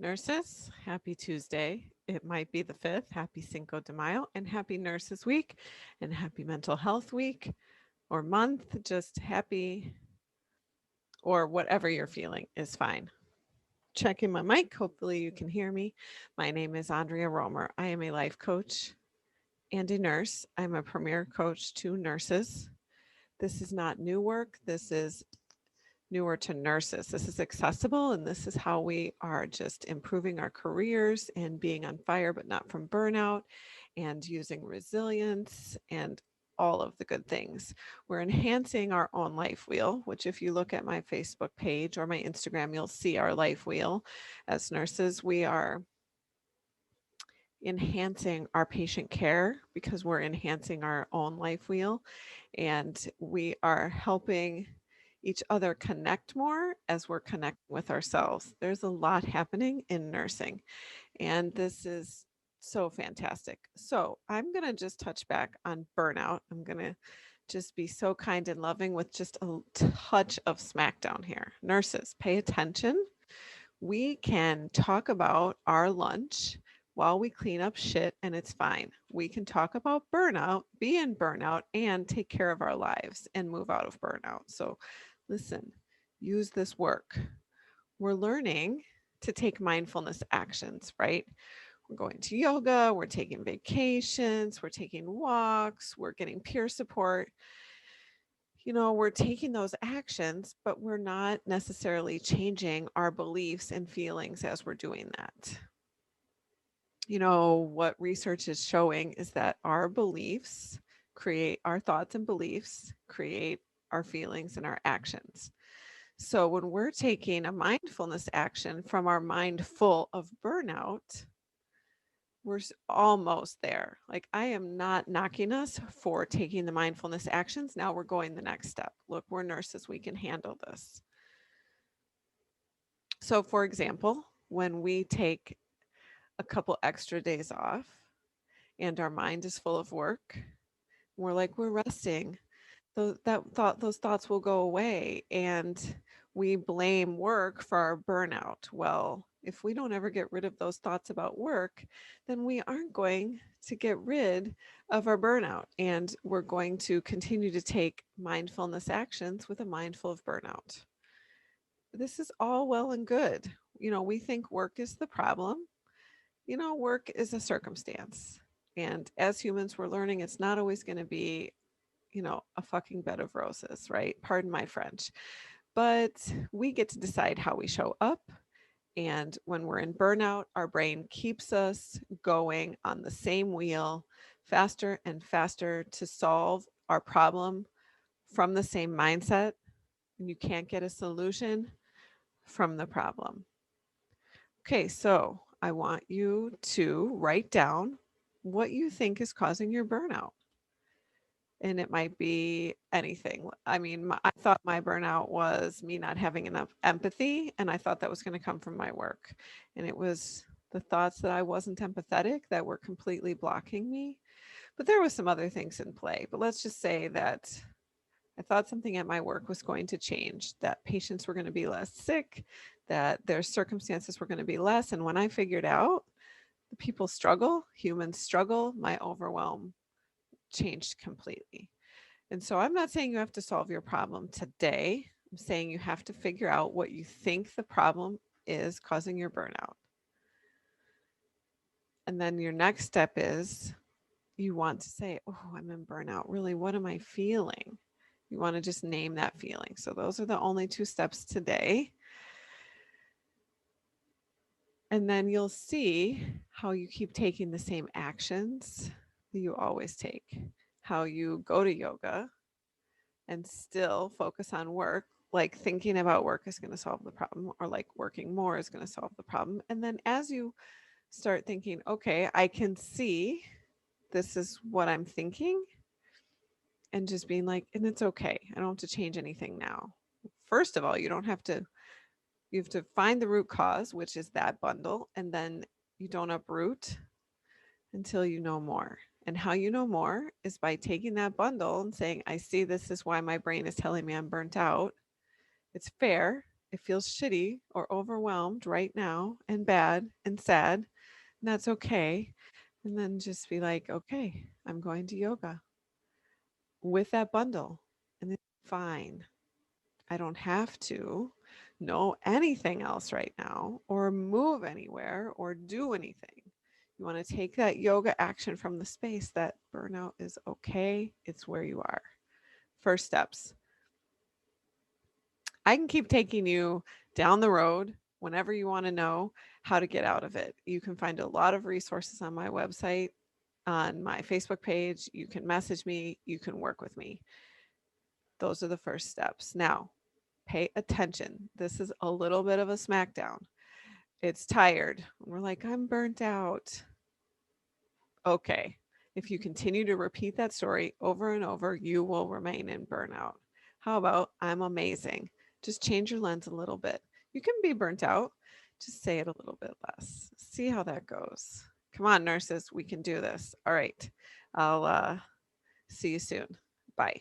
Nurses, happy Tuesday. It might be the 5th. Happy Cinco de Mayo and happy Nurses Week and happy Mental Health Week or month. Just happy or whatever you're feeling is fine. Checking my mic. Hopefully, you can hear me. My name is Andrea Romer. I am a life coach and a nurse. I'm a premier coach to nurses. This is not new work. This is newer to nurses. This is accessible, and this is how we are just improving our careers and being on fire, but not from burnout, and using resilience and all of the good things. We're enhancing our own life wheel, which, if you look at my Facebook page or my Instagram, you'll see our life wheel. As nurses, we are enhancing our patient care because we're enhancing our own life wheel and we are helping each other connect more as we're connecting with ourselves. There's a lot happening in nursing, and this is so fantastic. So, I'm going to just touch back on burnout. I'm going to just be so kind and loving with just a touch of smackdown here. Nurses, pay attention. We can talk about our lunch while we clean up shit and it's fine. We can talk about burnout, be in burnout, and take care of our lives and move out of burnout. So, listen, use this work. We're learning to take mindfulness actions, right? We're going to yoga, we're taking vacations, we're taking walks, we're getting peer support. We're taking those actions, but we're not necessarily changing our beliefs and feelings as we're doing that. What research is showing is that our beliefs create our thoughts and beliefs, create our feelings and our actions. So when we're taking a mindfulness action from our mind full of burnout, we're almost there. Like, I am not knocking us for taking the mindfulness actions. Now we're going the next step. Look, we're nurses, we can handle this. So, for example, when we take a couple extra days off and our mind is full of work, we're resting. Those thoughts will go away, and we blame work for our burnout. Well, if we don't ever get rid of those thoughts about work, then we aren't going to get rid of our burnout, and we're going to continue to take mindfulness actions with a mind full of burnout. This is all well and good. We think work is the problem. Work is a circumstance. And as humans, we're learning it's not always going to be, a fucking bed of roses, right? Pardon my French. But we get to decide how we show up. And when we're in burnout, our brain keeps us going on the same wheel faster and faster to solve our problem from the same mindset. And you can't get a solution from the problem. Okay, so I want you to write down what you think is causing your burnout. And it might be anything. I mean, I thought my burnout was me not having enough empathy, and I thought that was going to come from my work. And it was the thoughts that I wasn't empathetic that were completely blocking me. But there was some other things in play. But let's just say that I thought something at my work was going to change, that patients were going to be less sick, that their circumstances were going to be less. And when I figured out the people struggle, humans struggle, my overwhelm changed completely. And so I'm not saying you have to solve your problem today. I'm saying you have to figure out what you think the problem is causing your burnout. And then your next step is you want to say, oh, I'm in burnout. Really, what am I feeling? You want to just name that feeling. So those are the only two steps today. And then you'll see how you keep taking the same actions that you always take, how you go to yoga and still focus on work, like thinking about work is going to solve the problem, or like working more is going to solve the problem. And then as you start thinking, okay, I can see this is what I'm thinking, and just being like, and it's okay. I don't have to change anything now. First of all, you have to find the root cause, which is that bundle, and then you don't uproot until you know more. And how you know more is by taking that bundle and saying, I see this is why my brain is telling me I'm burnt out. It's fair. it feels shitty or overwhelmed right now and bad and sad, and that's okay. And then just be like, okay, I'm going to yoga with that bundle, and it's fine. I don't have to know anything else right now or move anywhere or do anything. You want to take that yoga action from the space that burnout is okay. It's where you are. First steps. I can keep taking you down the road whenever you want to know how to get out of it. You can find a lot of resources on my website, on my Facebook page. You can message me, you can work with me. Those are the first steps. Now, pay attention. This is a little bit of a smackdown. It's tired. We're like, I'm burnt out. Okay. If you continue to repeat that story over and over, you will remain in burnout. How about I'm amazing? Just change your lens a little bit. You can be burnt out. Just say it a little bit less. See how that goes. Come on, nurses, we can do this. All right. I'll see you soon. Bye.